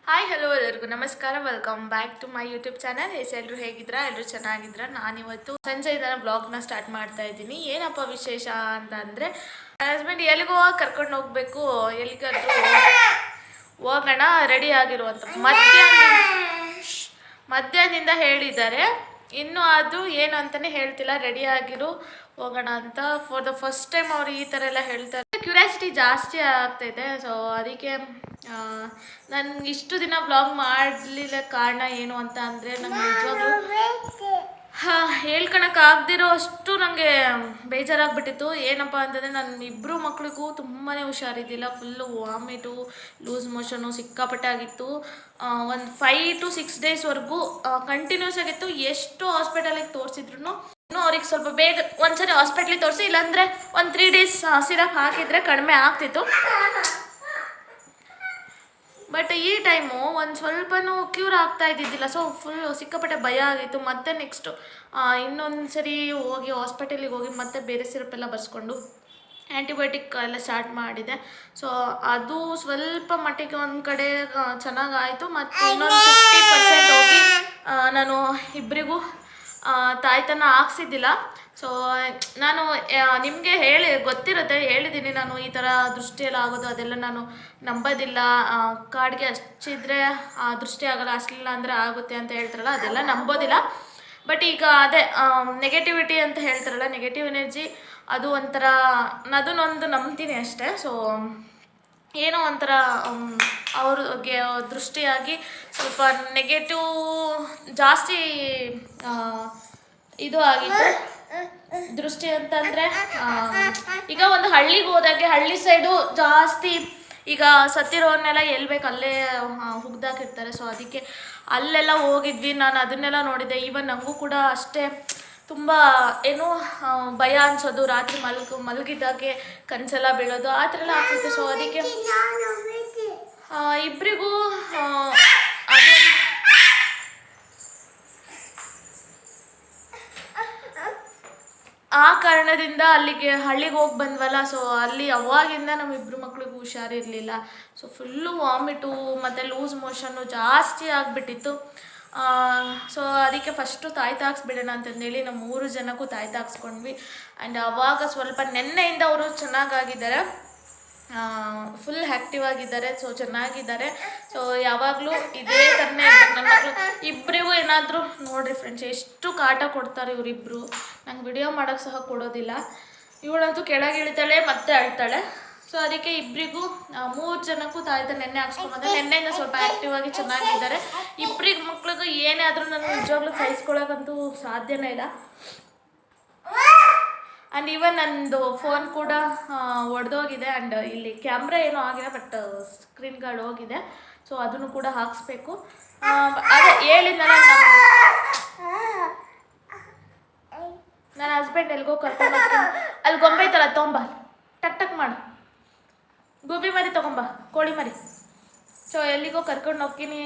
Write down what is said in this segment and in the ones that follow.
Hi hello ಎಲ್ಲರಿಗೂ ನಮಸ್ಕಾರ. Welcome back to my YouTube channel. ಎಲ್ಲರೂ ಹೇಗಿದ್ದೀರಾ? ಎಲ್ಲರೂ ಚೆನ್ನಾಗಿದ್ದೀರಾ? ನಾನಿವತ್ತು ಸಂಜೆ ಇದನ್ನು ಬ್ಲಾಗ್ನ ಸ್ಟಾರ್ಟ್ ಮಾಡ್ತಾ ಇದ್ದೀನಿ. ಏನಪ್ಪ ವಿಶೇಷ ಅಂತ ಅಂದರೆ, ನನ್ನ ಹಸ್ಬೆಂಡ್ ಎಲ್ಲಿಗೋ ಕರ್ಕೊಂಡು ಹೋಗಬೇಕು, ಎಲ್ಲಿಗಾದ್ರೂ ಹೋಗೋಣ ರೆಡಿ ಆಗಿರುವಂಥ ಮಧ್ಯಾಹ್ನದಿಂದ ಹೇಳಿದ್ದಾರೆ. ಇನ್ನೂ ಅದು ಏನು ಅಂತಲೇ ಹೇಳ್ತಿಲ್ಲ. ರೆಡಿ ಆಗಿರು ಹೋಗೋಣ ಅಂತ. ಫಾರ್ ದ ಫಸ್ಟ್ ಟೈಮ್ ಅವರು ಈ ಥರ ಎಲ್ಲ ಹೇಳ್ತಾರೆ. ಕ್ಯೂರಿಯಾಸಿಟಿ ಜಾಸ್ತಿ ಆಗ್ತಾಯಿದೆ. ಸೊ ಅದಕ್ಕೆ ನಾನು ಇಷ್ಟು ದಿನ ವ್ಲಾಗ್ ಮಾಡಲಿಲ್ಲ. ಕಾರಣ ಏನು ಅಂತ ಅಂದರೆ, ನನಗೆ ನಿಜವಾಗ್ಲೂ ಹೇಳ್ಕೊಳಕ್ಕಾಗದಿರೋ ಅಷ್ಟು ನನಗೆ ಬೇಜಾರಾಗ್ಬಿಟ್ಟಿತ್ತು. ಏನಪ್ಪ ಅಂತಂದರೆ, ನನ್ನ ಇಬ್ಬರು ಮಕ್ಳಿಗೂ ತುಂಬಾ ಹುಷಾರಿದ್ದಿಲ್ಲ. ಫುಲ್ಲು ವಾಮಿಟು, ಲೂಸ್ ಮೋಷನು ಸಿಕ್ಕಾಪಟ್ಟೆ ಆಗಿತ್ತು. ಒಂದು 5 to 6 ಡೇಸ್ವರೆಗೂ ಕಂಟಿನ್ಯೂಸ್ ಆಗಿತ್ತು. ಎಷ್ಟು ಹಾಸ್ಪಿಟಲಿಗೆ ತೋರಿಸಿದ್ರು ಇನ್ನೂ ಅವ್ರಿಗೆ ಸ್ವಲ್ಪ ಬೇಗ ಒಂದ್ಸರಿ ಹಾಸ್ಪಿಟ್ಲಿಗೆ ತೋರಿಸಿ, ಇಲ್ಲಾಂದರೆ ಒಂದು 3 days ಸಿರಪ್ ಹಾಕಿದರೆ ಕಡಿಮೆ ಆಗ್ತಿತ್ತು. ಬಟ್ ಈ ಟೈಮು ಒಂದು ಸ್ವಲ್ಪನೂ ಕ್ಯೂರ್ ಆಗ್ತಾ ಇದ್ದಿದ್ದಿಲ್ಲ. ಸೊ ಫುಲ್ಲು ಸಿಕ್ಕಾಪಟ್ಟೆ ಭಯ ಆಗಿತ್ತು. ಮತ್ತೆ ನೆಕ್ಸ್ಟು ಇನ್ನೊಂದು ಸರಿ ಹೋಗಿ ಹಾಸ್ಪಿಟಲಿಗೆ ಹೋಗಿ ಮತ್ತೆ ಬೇರೆ ಸಿರಪ್ ಎಲ್ಲ ಬರ್ಸ್ಕೊಂಡು ಆ್ಯಂಟಿಬಯೋಟಿಕ್ ಎಲ್ಲ ಸ್ಟಾರ್ಟ್ ಮಾಡಿದೆ. ಸೊ ಅದು ಸ್ವಲ್ಪ ಮಟ್ಟಿಗೆ ಒಂದು ಕಡೆ ಚೆನ್ನಾಗಾಯಿತು. ಮತ್ತು ಇನ್ನೊಂದು 50% ಹೋಗಿ ನಾನು ಇಬ್ಬರಿಗೂ ತಾಯ್ತನ ಹಾಕ್ಸಿದ್ದಿಲ್ಲ. ಸೊ ನಾನು ನಿಮಗೆ ಗೊತ್ತಿರುತ್ತೆ, ಹೇಳಿದ್ದೀನಿ ನಾನು ಈ ಥರ ದೃಷ್ಟಿಯೆಲ್ಲ ಆಗೋದು ಅದೆಲ್ಲ ನಾನು ನಂಬೋದಿಲ್ಲ. ಕಾಡಿಗೆ ಹಚ್ಚಿದ್ರೆ ದೃಷ್ಟಿ ಆಗೋಲ್ಲ, ಹಚ್ಚಲಿಲ್ಲ ಅಂದರೆ ಆಗುತ್ತೆ ಅಂತ ಹೇಳ್ತಾರಲ್ಲ, ಅದೆಲ್ಲ ನಂಬೋದಿಲ್ಲ. ಬಟ್ ಈಗ ಅದೇ ನೆಗೆಟಿವಿಟಿ ಅಂತ ಹೇಳ್ತಾರಲ್ಲ, ನೆಗೆಟಿವ್ ಎನರ್ಜಿ, ಅದು ಒಂಥರ ಅದನ್ನೊಂದು ನಂಬ್ತೀನಿ ಅಷ್ಟೇ. ಸೊ ಏನೋ ಒಂಥರ ಅವ್ರಿಗೆ ದೃಷ್ಟಿಯಾಗಿ ಸ್ವಲ್ಪ ನೆಗೆಟಿವ್ ಜಾಸ್ತಿ ಇದು ಆಗಿತ್ತು. ದೃಷ್ಟಿ ಅಂತಂದರೆ ಈಗ ಒಂದು ಹಳ್ಳಿಗೆ ಹೋದಾಗೆ ಹಳ್ಳಿ ಸೈಡು ಜಾಸ್ತಿ ಈಗ ಸತ್ತಿರೋನ್ನೆಲ್ಲ ಎಲ್ಲಿ ಬೇಕು ಅಲ್ಲೇ ಹುಗ್ದಾಕಿರ್ತಾರೆ. ಸೊ ಅದಕ್ಕೆ ಅಲ್ಲೆಲ್ಲ ಹೋಗಿದ್ವಿ. ನಾನು ಅದನ್ನೆಲ್ಲ ನೋಡಿದ್ದೆ. ಈವನ್ ನನಗೂ ಕೂಡ ಅಷ್ಟೇ ತುಂಬ ಏನೋ ಭಯ ಅನ್ಸೋದು. ರಾತ್ರಿ ಮಲಗಿದ್ದಾಗೆ ಕನಸೆಲ್ಲ ಬೀಳೋದು, ಆ ಥರ ಎಲ್ಲ ಆಗ್ತಿತ್ತು. ಸೊ ಅದಕ್ಕೆ ಇಬ್ಬರಿಗೂ ಅದು ಆ ಕಾರಣದಿಂದ ಹಳ್ಳಿಗೆ ಹೋಗಿ ಬಂದ್ವಲ್ಲ. ಸೊ ಅಲ್ಲಿ ಅವಾಗಿಂದ ನಮ್ಮಿಬ್ಬರು ಮಕ್ಳಿಗೂ ಹುಷಾರಿರಲಿಲ್ಲ. ಸೊ ಫುಲ್ಲು ವಾಮಿಟು ಮತ್ತು ಲೂಸ್ ಮೋಷನ್ನು ಜಾಸ್ತಿ ಆಗಿಬಿಟ್ಟಿತ್ತು. ಸೊ ಅದಕ್ಕೆ ಫಸ್ಟು ತಾಯಿ ತಾಗಿಸ್ಬಿಡೋಣ ಅಂತಂದೇಳಿ ನಮ್ಮ 3 ಜನಕ್ಕೂ ತಾಯಿ ತಾಗಿಸ್ಕೊಂಡ್ವಿ. ಆ್ಯಂಡ್ ಆವಾಗ ಸ್ವಲ್ಪ ನೆನ್ನೆಯಿಂದ ಅವರು ಚೆನ್ನಾಗಾಗಿದ್ದಾರೆ, ಫುಲ್ ಆ್ಯಕ್ಟಿವ್ ಆಗಿದ್ದಾರೆ. ಸೊ ಚೆನ್ನಾಗಿದ್ದಾರೆ. ಸೊ ಯಾವಾಗಲೂ ಇದೇ ಥರನೇ ಇರ್ಬೇಕು ನನ್ನ ಮಕ್ಕಳು. ಇಬ್ಬರಿಗೂ ಏನಾದರೂ ನೋಡಿರಿ ಫ್ರೆಂಡ್ಸ್, ಎಷ್ಟು ಕಾಟ ಕೊಡ್ತಾರೆ ಇವರಿಬ್ಬರು. ನಂಗೆ ವಿಡಿಯೋ ಮಾಡೋಕ್ಕೆ ಸಹ ಕೊಡೋದಿಲ್ಲ. ಇವಳಂತೂ ಕೆಳಗೆ ಇಳಿತಾಳೆ ಮತ್ತೆ ಅಳ್ತಾಳೆ. ಸೊ ಅದಕ್ಕೆ ಇಬ್ಬರಿಗೂ 3 ಜನಕ್ಕೂ ತಾಯ್ತ ನೆನ್ನೆ ಹಾಕ್ಸ್ಕೊಂಬಂದೆ. ನೆನ್ನೆಯಿಂದ ಸ್ವಲ್ಪ ಆ್ಯಕ್ಟಿವ್ ಆಗಿ ಚೆನ್ನಾಗಿದ್ದಾರೆ. ಇಬ್ಬರಿಗೆ ಮಕ್ಳಿಗೂ ಏನೇ ಆದರೂ ನಾನು ನಿಜವಾಗ್ಲೂ ಸಹಿಸ್ಕೊಳ್ಳೋಕ್ಕಂತೂ ಸಾಧ್ಯನೇ ಇಲ್ಲ. ಆ್ಯಂಡ್ ಇವನ್ ನಂದು ಫೋನ್ ಕೂಡ ಒಡೆದೋಗಿದೆ. ಆ್ಯಂಡ್ ಇಲ್ಲಿ ಕ್ಯಾಮ್ರಾ ಏನೂ ಆಗಿದೆ, ಬಟ್ ಸ್ಕ್ರೀನ್ ಗಾರ್ಡ್ ಹೋಗಿದೆ. ಸೊ ಅದನ್ನು ಕೂಡ ಹಾಕಿಸ್ಬೇಕು. ಅದೇ ಹೇಳಿದ್ನಲ್ಲ, ನನ್ನ ಹಸ್ಬೆಂಡ್ ಎಲ್ಗೋ ಕರ್ಕೊಂಡು ಹೋಗ್ತೀನಿ. ಅಲ್ಲಿ ಗೊಂಬೆ ಐತಲ್ಲ, ತೊಗೊಂಬ, ಟಕ್ ಟಕ್ ಮಾಡು, ಗೋಬಿ ಮರಿ ತೊಗೊಂಬ, ಕೋಳಿ ಮರಿ. ಸೊ ಎಲ್ಲಿಗೋ ಕರ್ಕೊಂಡು ಹೋಗ್ತೀನಿ,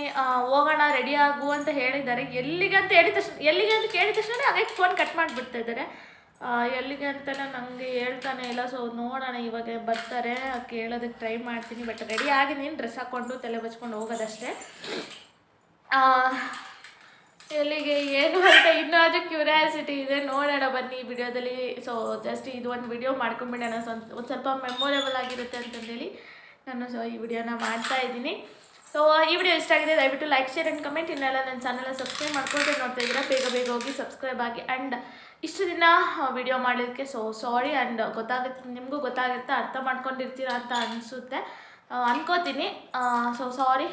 ಹೋಗೋಣ ರೆಡಿ ಆಗು ಅಂತ ಹೇಳಿದ್ದಾರೆ. ಎಲ್ಲಿಗೆ ಅಂತ ಕೇಳಿದ ತಕ್ಷಣ ಹಾಗೆ ಫೋನ್ ಕಟ್ ಮಾಡಿಬಿಡ್ತಾ ಇದ್ದಾರೆ. ಎಲ್ಲಿಗೆ ಅಂತಲೇ ನನಗೆ ಹೇಳ್ತಾನೆ ಇಲ್ಲ. ಸೊ ನೋಡೋಣ, ಇವಾಗ ಬರ್ತಾರೆ, ಕೇಳೋದಕ್ಕೆ ಟ್ರೈ ಮಾಡ್ತೀನಿ. ಬಟ್ ರೆಡಿ ಆಗಿದ್ದೀನಿ, ಡ್ರೆಸ್ ಹಾಕ್ಕೊಂಡು ತಲೆ ಬಚ್ಕೊಂಡು ಹೋಗೋದಷ್ಟೇ. ಎಲ್ಲಿಗೆ ಏನು ಅಂತ ಇನ್ನೂ ಅದು ಕ್ಯೂರಿಯಾಸಿಟಿ ಇದೆ. ನೋಡೋಣ ಬನ್ನಿ ಈ ವಿಡಿಯೋದಲ್ಲಿ. ಸೊ ಜಸ್ಟ್ ಇದು ಒಂದು ವಿಡಿಯೋ ಮಾಡ್ಕೊಂಡ್ಬಿಡೋಣ, ಒಂದು ಸ್ವಲ್ಪ ಮೆಮೊರೇಬಲ್ ಆಗಿರುತ್ತೆ ಅಂತಂದೇಳಿ ನಾನು ಈ ವಿಡಿಯೋನ ಮಾಡ್ತಾ ಇದ್ದೀನಿ. ಸೊ ಈ ವಿಡಿಯೋ ಇಷ್ಟ ಆಗಿದೆ, ದಯವಿಟ್ಟು ಲೈಕ್, ಶೇರ್ ಆ್ಯಂಡ್ ಕಮೆಂಟ್. ಇನ್ನೆಲ್ಲ ನನ್ನ ಚಾನಲ್ನ ಸಬ್ಸ್ಕ್ರೈಬ್ ಮಾಡ್ಕೊಂಡು ನೋಡ್ತಾ ಇದ್ದೀರಾ, ಬೇಗ ಹೋಗಿ ಸಬ್ಸ್ಕ್ರೈಬ್ ಆಗಿ. ಆ್ಯಂಡ್ ಇಷ್ಟು ದಿನ ವಿಡಿಯೋ ಮಾಡೋದಕ್ಕೆ ಸಾರಿ. ಆ್ಯಂಡ್ ನಿಮಗೂ ಗೊತ್ತಾಗುತ್ತೆ, ಅರ್ಥ ಮಾಡ್ಕೊಂಡಿರ್ತೀರ ಅಂತ ಅನ್ಕೋತೀನಿ. So sorry.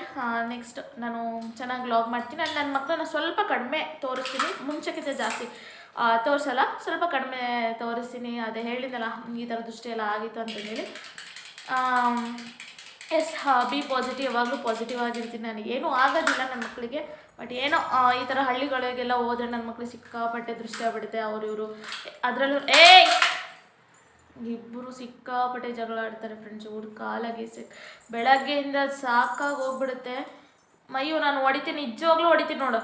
ನೆಕ್ಸ್ಟ್ ನಾನು ಚೆನ್ನಾಗಿ ವ್ಲಾಗ್ ಮಾಡ್ತೀನಿ. ಆ್ಯಂಡ್ ನನ್ನ ಮಕ್ಕಳನ್ನ ಸ್ವಲ್ಪ ಕಡಿಮೆ ತೋರಿಸ್ತೀನಿ, ಮುಂಚೆಕ್ಕಿಂತ ಜಾಸ್ತಿ ತೋರಿಸಲ್ಲ, ಸ್ವಲ್ಪ ಕಡಿಮೆ ತೋರಿಸ್ತೀನಿ. ಅದೇ ಹೇಳಿದ್ನಲ್ಲ, ಈ ಥರ ದೃಷ್ಟಿ ಎಲ್ಲ ಆಗಿತ್ತು ಅಂತಂದೇಳಿ. ಎಸ್, ಬಿ ಪಾಸಿಟಿವ್, ಯಾವಾಗಲೂ ಪಾಸಿಟಿವ್ ಆಗಿರ್ತೀನಿ. ನನಗೇನೂ ಆಗೋದಿಲ್ಲ ನನ್ನ ಮಕ್ಕಳಿಗೆ. ಬಟ್ ಏನೋ ಈ ಥರ ಹಳ್ಳಿಗಳಿಗೆಲ್ಲ ಹೋದರೆ ನನ್ನ ಮಕ್ಕಳಿಗೆ ಸಿಕ್ಕಾಪಟ್ಟೆ ದೃಷ್ಟಿ ಆಗ್ಬಿಡುತ್ತೆ. ಇವರು ಅದರಲ್ಲೂ ಇಬ್ಬರು ಸಿಕ್ಕಾಪಟ್ಟೆ ಜಗಳ ಆಡ್ತಾರೆ ಫ್ರೆಂಡ್ಸ್. ಇವ್ರ ಕಾಲಾಗಿ ಬೆಳಗ್ಗೆಯಿಂದ ಸಾಕಾಗಿ ಹೋಗ್ಬಿಡುತ್ತೆ. ಮೈಯು ನಾನು ಹೊಡಿತೀನಿ, ನಿಜವಾಗ್ಲೂ ಹೊಡಿತೀನಿ ನೋಡು.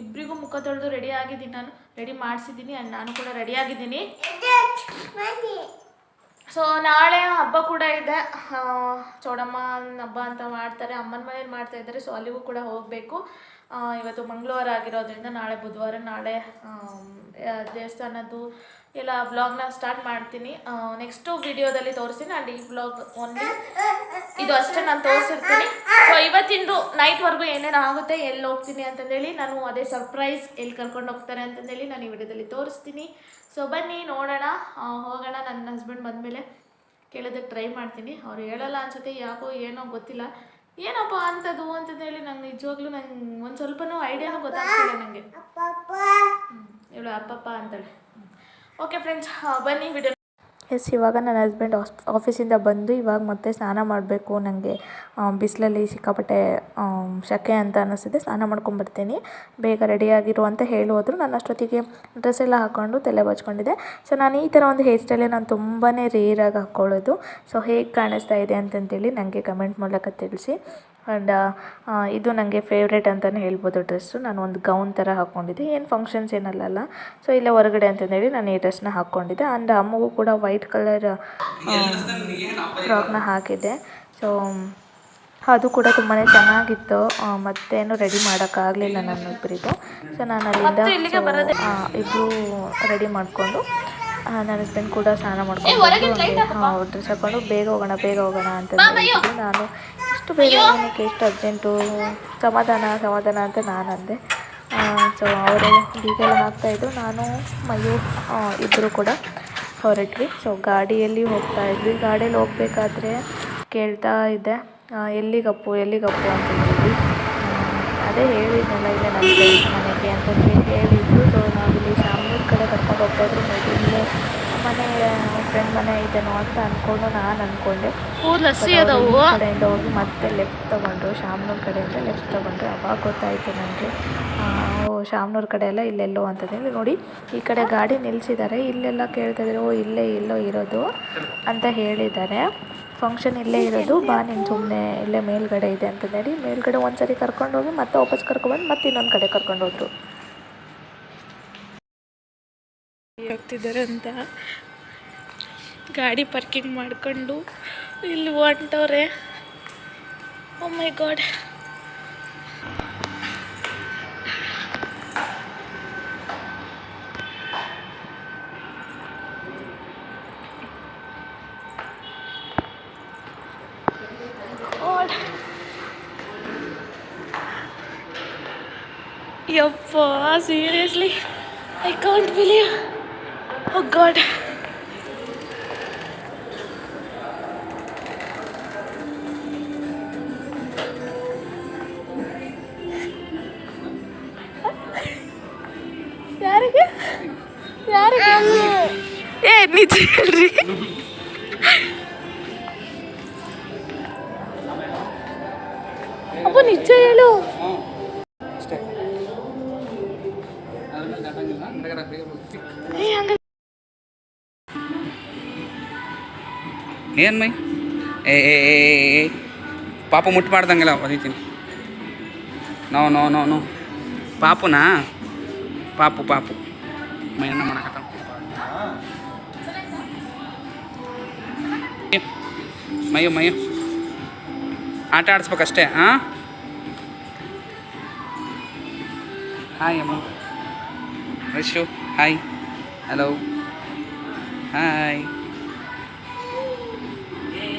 ಇಬ್ಬರಿಗೂ ಮುಖ ತೊಳೆದು ರೆಡಿ ಆಗಿದ್ದೀನಿ, ನಾನು ರೆಡಿ ಮಾಡಿಸಿದ್ದೀನಿ. ಆ್ಯಂಡ್ ನಾನು ಕೂಡ ರೆಡಿ ಆಗಿದ್ದೀನಿ. ಸೊ ನಾಳೆ ಹಬ್ಬ ಕೂಡ ಇದೆ. ಚೌಡಮ್ಮ ಹಬ್ಬ ಅಂತ ಮಾಡ್ತಾರೆ, ಅಮ್ಮನ ಮನೇಲಿ ಮಾಡ್ತಾ ಇದ್ದಾರೆ. ಸೊ ಅಲ್ಲಿಗೂ ಕೂಡ ಹೋಗಬೇಕು. ಇವತ್ತು ಮಂಗಳವಾರ ಆಗಿರೋದ್ರಿಂದ ನಾಳೆ ಬುಧವಾರ, ನಾಳೆ ದೇವಸ್ಥಾನದ್ದು ಎಲ್ಲ ವ್ಲಾಗ್ನ ಸ್ಟಾರ್ಟ್ ಮಾಡ್ತೀನಿ. ನೆಕ್ಸ್ಟು ವಿಡಿಯೋದಲ್ಲಿ ತೋರಿಸ್ತೀನಿ. ಆ್ಯಂಡ್ ಈ ವ್ಲಾಗ್ ಓನ್ಲಿ ಇದು ಅಷ್ಟೇ ನಾನು ತೋರಿಸಿರ್ತೀನಿ. ಸೊ ಇವತ್ತಿಂದು ನೈಟ್ವರೆಗೂ ಏನೇನು ಆಗುತ್ತೆ, ಎಲ್ಲಿ ಹೋಗ್ತೀನಿ ಅಂತಂದೇಳಿ, ನಾನು ಅದೇ ಸರ್ಪ್ರೈಸ್ ಎಲ್ಲಿ ಕರ್ಕೊಂಡು ಹೋಗ್ತಾರೆ ಅಂತಂದೇಳಿ ನಾನು ಈ ವಿಡಿಯೋದಲ್ಲಿ ತೋರಿಸ್ತೀನಿ. ಸೊ ಬನ್ನಿ ನೋಡೋಣ, ಹೋಗೋಣ. ನನ್ನ ಹಸ್ಬೆಂಡ್ ಬಂದಮೇಲೆ ಕೇಳೋದಕ್ಕೆ ಟ್ರೈ ಮಾಡ್ತೀನಿ. ಅವ್ರು ಹೇಳಲ್ಲ ಅನ್ಸುತ್ತೆ, ಯಾಕೋ ಏನೋ ಗೊತ್ತಿಲ್ಲ, ಏನಪ್ಪ ಅಂಥದ್ದು ಅಂತಂದೇಳಿ ನಂಗೆ ನಿಜವಾಗ್ಲೂ ನಂಗೆ ಒಂದು ಸ್ವಲ್ಪನೂ ಐಡಿಯಾನೂ ಗೊತ್ತಾಗ್ತಿಲ್ಲ ನನಗೆ. ಹೇಳು ಅಪ್ಪಪ್ಪ ಅಂತಾಳೆ. ಓಕೆ ಫ್ರೆಂಡ್ಸ್, ಬನ್ನಿ ವಿಡಿಯೋ. ಎಸ್, ಇವಾಗ ನನ್ನ ಹಸ್ಬೆಂಡ್ ಆಫೀಸಿಂದ ಬಂದು ಇವಾಗ ಮತ್ತೆ ಸ್ನಾನ ಮಾಡಬೇಕು. ನನಗೆ ಬಿಸಿಲಲ್ಲಿ ಸಿಕ್ಕಾಪಟ್ಟೆ ಶೆಕೆ ಅಂತ ಅನ್ನಿಸ್ತಿದೆ. ಸ್ನಾನ ಮಾಡ್ಕೊಂಬರ್ತೀನಿ, ಬೇಗ ರೆಡಿಯಾಗಿರು ಅಂತ ಹೇಳೋದ್ರು. ನಾನು ಅಷ್ಟೊತ್ತಿಗೆ ಡ್ರೆಸ್ ಎಲ್ಲ ಹಾಕ್ಕೊಂಡು ತಲೆ ಬಚ್ಕೊಂಡಿದ್ದೆ. ಸೊ ನಾನು ಈ ಥರ ಒಂದು ಹೇರ್ ಸ್ಟೈಲೇ ನಾನು ತುಂಬಾ ರೇರಾಗಿ ಹಾಕ್ಕೊಳ್ಳೋದು. ಸೊ ಹೇಗೆ ಕಾಣಿಸ್ತಾ ಇದೆ ಅಂತಂತೇಳಿ ನನಗೆ ಕಮೆಂಟ್ ಮೂಲಕ ತಿಳಿಸಿ. ಆ್ಯಂಡ್ ಇದು ನನಗೆ ಫೇವ್ರೇಟ್ ಅಂತಲೇ ಹೇಳ್ಬೋದು ಡ್ರೆಸ್ಸು. ನಾನು ಒಂದು ಗೌನ್ ಥರ ಹಾಕ್ಕೊಂಡಿದ್ದೆ, ಏನು ಫಂಕ್ಷನ್ಸ್ ಏನಲ್ಲ. ಸೊ ಇಲ್ಲೇ ಹೊರಗಡೆ ಅಂತಂದೇಳಿ ನಾನು ಈ ಡ್ರೆಸ್ನ ಹಾಕ್ಕೊಂಡಿದ್ದೆ. ಆ್ಯಂಡ್ ಅಮ್ಮಗೂ ಕೂಡ ವೈಟ್ ಕಲರ್ ಫ್ರಾಕ್ನ ಹಾಕಿದ್ದೆ. ಸೊ ಅದು ಕೂಡ ತುಂಬಾ ಚೆನ್ನಾಗಿತ್ತು. ಮತ್ತೇನು ರೆಡಿ ಮಾಡೋಕ್ಕಾಗಲಿಲ್ಲ ನನ್ನೊಬ್ಬರಿಗೂ. ಸೊ ನಾನು ಅಲ್ಲಿಂದ ಇಬ್ಬರು ರೆಡಿ ಮಾಡಿಕೊಂಡು ನನ್ನ ಹಸ್ಬೆಂಡ್ ಕೂಡ ಸ್ನಾನ ಮಾಡ್ಕೊಂಡು ಡ್ರೆಸ್ ಹಾಕ್ಕೊಂಡು ಬೇಗ ಹೋಗೋಣ ಅಂತ ಹೇಳಿದ್ರು. ನಾನು ಇಷ್ಟು ಬೇಗ ಏನಕ್ಕೆ, ಇಷ್ಟು ಅರ್ಜೆಂಟು, ಸಮಾಧಾನ ಅಂತ ನಾನು ಅಂದೆ. ಸೊ ಅವರು ಬೀಗೆಲ್ಲ ಹಾಕ್ತಾಯಿದ್ರು, ನಾನು ಮಯೂ ಇಬ್ಬರು ಕೂಡ ಹೊರಟ್ವಿ. ಸೊ ಗಾಡಿಯಲ್ಲಿ ಹೋಗ್ತಾಯಿದ್ವಿ. ಗಾಡಿಯಲ್ಲಿ ಹೋಗ್ಬೇಕಾದ್ರೆ ಕೇಳ್ತಾ ಇದ್ದೆ, ಎಲ್ಲಿಗಪ್ಪು ಅಂತ ಹೇಳಿ. ಅದೇ ಹೇಳಿದ್ನಲ್ಲ, ಇಲ್ಲೇ ನನ್ನ ಫ್ರೆಂಡ್ಸ್ ಮನೆಗೆ ಅಂತ ಹೇಳಿದ್ರು. ಸೊ ನಾವಿಲ್ಲಿ ಶಾಮನೂರು ಕಡೆ ಕರ್ಕೊಂಡು ಹೋಗ್ತಾಯಿದ್ರು. ಇಲ್ಲೇ ಮನೆ ಫ್ರೆಂಡ್ ಮನೆ ಇದೆನೋ ಅಂತ ಅಂದ್ಕೊಂಡು ನಾನು ಅಂದ್ಕೊಂಡೆ. ಕಡೆಯಿಂದ ಹೋಗಿ ಮತ್ತೆ ಲೆಫ್ಟ್ ತೊಗೊಂಡ್ರು, ಶಾಮನೂರು ಕಡೆಯಿಂದ ಲೆಫ್ಟ್ ತೊಗೊಂಡ್ರು. ಅವಾಗ ಗೊತ್ತಾಯಿತು ನನಗೆ, ಶಾಮನೂರು ಕಡೆ ಎಲ್ಲ ಇಲ್ಲೆಲ್ಲೋ ಅಂತಂದೇಳಿ. ನೋಡಿ ಈ ಕಡೆ ಗಾಡಿ ನಿಲ್ಲಿಸಿದ್ದಾರೆ, ಇಲ್ಲೆಲ್ಲ ಕೇಳ್ತಾಯಿದ್ದಾರೆ, ಇಲ್ಲೇ ಎಲ್ಲೋ ಇರೋದು ಅಂತ ಹೇಳಿದ್ದಾರೆ. ಫಂಕ್ಷನ್ ಇಲ್ಲೇ ಇರೋದು, ಬಾ ನೀನು ಸುಮ್ಮನೆ ಇಲ್ಲೇ ಮೇಲ್ಗಡೆ ಇದೆ ಅಂತಂದೇಳಿ ಮೇಲ್ಗಡೆ ಒಂದು ಸರಿ ಕರ್ಕೊಂಡೋಗಿ ಮತ್ತೆ ವಾಪಸ್ ಕರ್ಕೊಬಂದು ಮತ್ತೆ ಇನ್ನೊಂದು ಕಡೆ ಕರ್ಕೊಂಡೋದ್ರು. ಹೋಗ್ತಿದ್ದಾರೆ ಅಂತ ಗಾಡಿ ಪಾರ್ಕಿಂಗ್ ಮಾಡ್ಕೊಂಡು ಇಲ್ಲಿ ಹೊಂಟವ್ರೆ. Oh my god. ಯಪ್ಪ, seriously I can't believe. Oh god. ಯಾರಿಗೆ ಏ ನಿಜ ಹೇಳ್ರಿ. ಅಪ್ಪ ನಿಜ ಹೇಳು. ಏನು ಮೈ ಪಾಪ ಮುಟ್ಟು ಮಾಡ್ದಂಗೆಲ್ಲ ಹೊಡಿತೀನಿ. ನೋ ಪಾಪುನಾ ಪಾಪು ಮೈಯನ್ನ ಮಾಡಕತ್ತ ಮಯ್ಯು ಆಟ ಆಡಿಸ್ಬೇಕಷ್ಟೇ. ಹಾಂ, ಹಾಯ್ ಅಮ್ಮ, Rashu, hi, hello, hi.